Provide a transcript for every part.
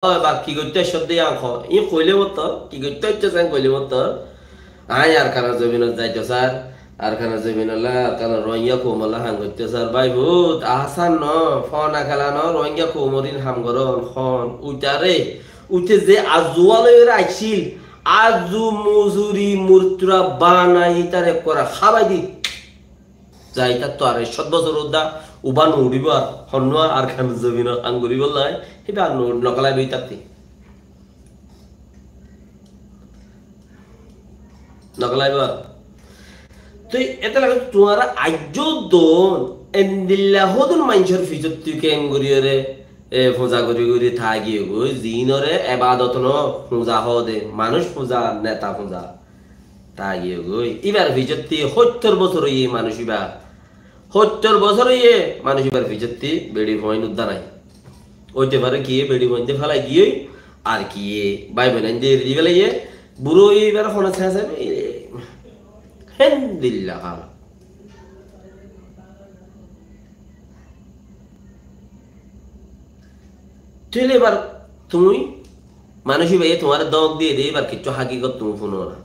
বা কি করতে সত্যি আঁক ই কইলে মতো কি করতে হচ্ছে স্যার কইলে মতো আয় আর খানা জমিনত যাইতো স্যার আর খানা জমিনলা কারণ রোহিঙ্গা কোমলা হাং করতে স্যার ভাই ভূত আহসান ন ফনা খেলা ন রোহিঙ্গা কোমরিন হাম করন খন উইটারে উঠে যে আজুয়ালয়ের আইছিল আজু মজুরি মূর্তুরা বানাই তারে করা খাবাই দি যাই তার তো আর ৭ বছর উদা উবা নৌড়িব আর হন্য আর খান জমিন আঙ্গুরি বললাই সেটা আর নকলাই বই তাতে নকলাই বা তুই এটা লাগে তোমার আজ্য দোন এন্দিল্লা হদুন মাইনসর ফিজত তুই কেন গরিয়রে পূজা করি করি থাকি গই জিনরে এবাদত ন পূজা হদে মানুষ পূজা নেতা পূজা থাকি গই এবার ফিজত ৭০ বছর ইয়ে মানুষ ইবা ৭০ বছর ইয়ে মানুষ এবার ফিজতি বেড়ি পয়েন্ট উদ্ধার নাই ওইতে পারে কি বেড়ি পয়েন্ট ফেলাই গিয়ে আর কি বাই বোন দিয়ে দিয়ে ফেলাই বুড়ো এবার ফোনে শেষ হবে হেন্দিল্লা খাল তুই এবার তুমি মানুষই ভাই তোমার দগ দিয়ে দে এবার কিছু হাকিকত তুমি ফোন না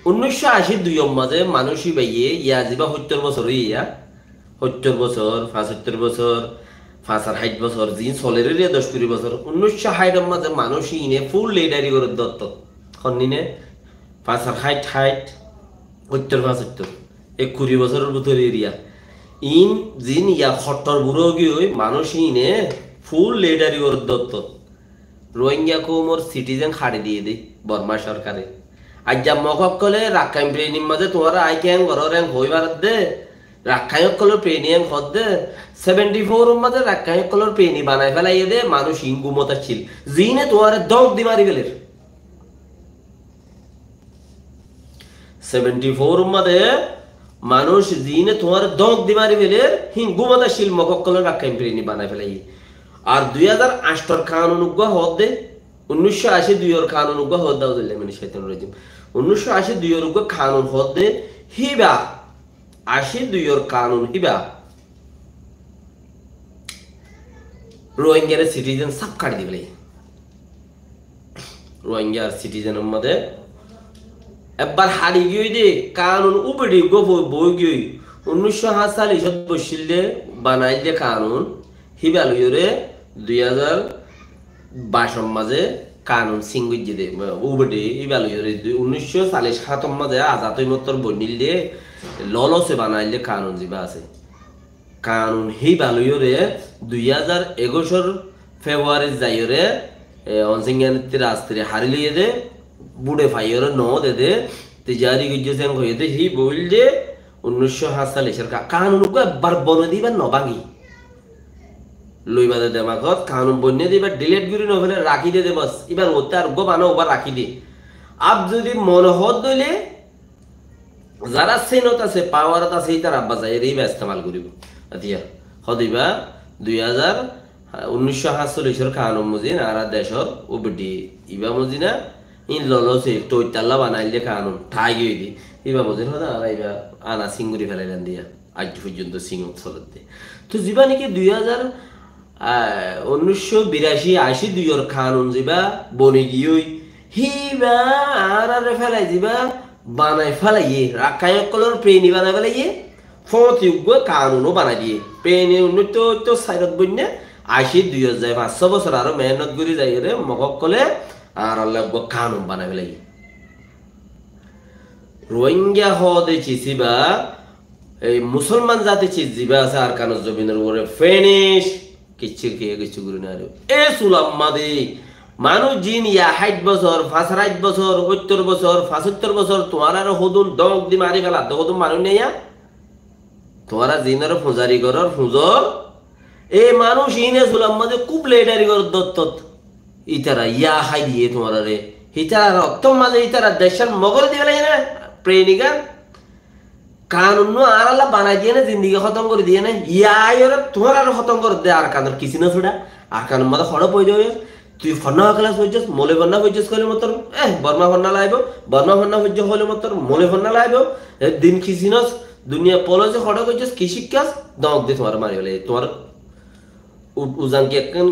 ১৯৮২ মাঝে মানুষই বাইয়ে ইয়া যাবা ৭০ বছর ইয়া ৭০ বছর ৭৫ বছর ৬৫ বছর জিন চলের ১০-২০ বছর ১৯৬০ মাঝে মানুষই ইনে ফুল লিডারি করে দত্ত খন্নিনে ৬৫ ৭০ ২০ বছরের ভিতরে এরিয়া ইন জিন ইয়া ৭০ বুড়ো গিয়ে মানুষই ইনে ফুল লিডারি করে দত্ত রোহিঙ্গা কোমর সিটিজেন খাড়ি দিয়ে দেয় বর্মা সরকারে আজ যা মকক কলে রাখাইন প্রেনির মাঝে তোমার আই ক্যাং ঘর র্যাং হই ভারত দে রাখাইক কলর প্রেনিয়াং হদ দে ৭৪ মাঝে রাখাইক কলর প্রেনি বানাই ফেলাই দে মানুষ ইনগুমতা ছিল জিনে তোমার দগ দি মারি ফেলের ৭৪ মাঝে মানুষ জিনে তোমার দগ দি মারি ফেলের হিনগুমতা ছিল মকক কলর রাখাইন প্রেনি বানাই ফেলাই আর ২০০৮ কানুন উগ্র হদ দে ১৯৮২ কানুন উগ্র হদ দাও দিলে মানে শয়তান রাজিম ১৯৮২ কানুন হদ দে হিবা ৮২ কানুন হিবা রোহিঙ্গার সিটিজেন সব কাটি দিবে রোহিঙ্গার সিটিজেনের মধ্যে একবার হারি গিয়ে দে কানুন উপরে বই গিয়ে ১৯৪৭ বসিল দে বানাই দে কানুন হিবা লইরে ২০২২ মাঝে কানুন সিঙ্গুই দে উবডে হিবা লইরে ১৯৪৭ মাঝে আজাতই মতর বনিল দে ললসে বানাইলে কানুন জিবা আছে কানুন হিবা লইরে ২০২১ ফেব্রুয়ারি যাইরে অনসিংয়ানিতে রাস্তায় হারি লইয়ে দে বুড়ে ফাইরে ন দে দে তিজারি গিজেন হয়ে দে হি বইল দে ১৯৪৭ কানুন একবার বনে দিবা নবাঙ্গি লইবাদে দেমাগত কানুন বন্যে দিবা ডিলেট গুরি নভেলে রাখি দে বাস এবার ওতে আর গো বানো ওবার রাখি দে আপ যদি মনহদ দইলে যারা সেনত আছে পাওয়ারত আছে তার আব্বা যায় এই ইস্তেমাল করিব আতিয়া হদিবা ১৯৪৭ কানুন মুজিন আর দেশর ওবডি ইবা মুজিনা ইন ললসে তৈতাল্লা বানাইলে কানুন ঠাই গই দি ইবা মুজিন হদা আর ইবা আনা সিঙ্গুরি ফেলাইলেন দিয়া আজ পর্যন্ত সিঙ্গুর চলতে তো জিবা নাকি ১৯৮২ কানুন যাবা বনে গিয়ে হিবা আর ফেলাই যাবা বানাই ফেলাইয়ে রাখায় কলর প্রেনি বানাই ফেলাইয়ে ফতিউগ্য কানুনও বানাই দিয়ে প্রেনি তো সাইরত বন্যে ৮২ যায় ৫০০ বছর আরো মেহনত করে যাই রে মকক কলে আর আল্লাহ কানুন বানাই ফেলাই রোহিঙ্গা হদে চিসিবা এই মুসলমান জাতি চিজিবা আছে আর কানুন জমিনের উপরে ফেনিশ কিচ্ছির খেয়ে কিছু করে না এ সুলাম্মাদি মানুষ জিন ইয়া ৬০ বছর ৫৫ বছর ৭০ বছর ৭৫ বছর তোমার আর হদুন দগ দি মারি ফেলা তো হদুন মানুষ নেই তোমারা জিনের ফুজারি করার ফুজর এই মানুষ ইনে সুলাম্মাদি খুব লেডারি কর দত্ত ইতারা ইয়া হাই দিয়ে তোমার রে ইতারা রক্ত মাঝে ইতারা দেশের মগর দিয়ে লাগে না প্রেনিকা কানুন আর আল্লাহ বানাই দিয়ে না জিন্দিগি খতম করে দিয়ে না ইয়া তোমার আর খতম করে দে আর কানুন কিছু না ছোড়া আর কানুন মাথা খড় পড়ে যাবে তুই ফন্না ক্লাস হইছস মলে ফন্না হইছস কইলে মতর বর্মা ফন্না লাইব বর্মা ফন্না হইছ হলে মতর মলে ফন্না লাইব দিন খিসিনস দুনিয়া পলসে খড় কইছস কি শিক্ষাস দক দে তোমার মারি হলে তোমার উজানকে একখান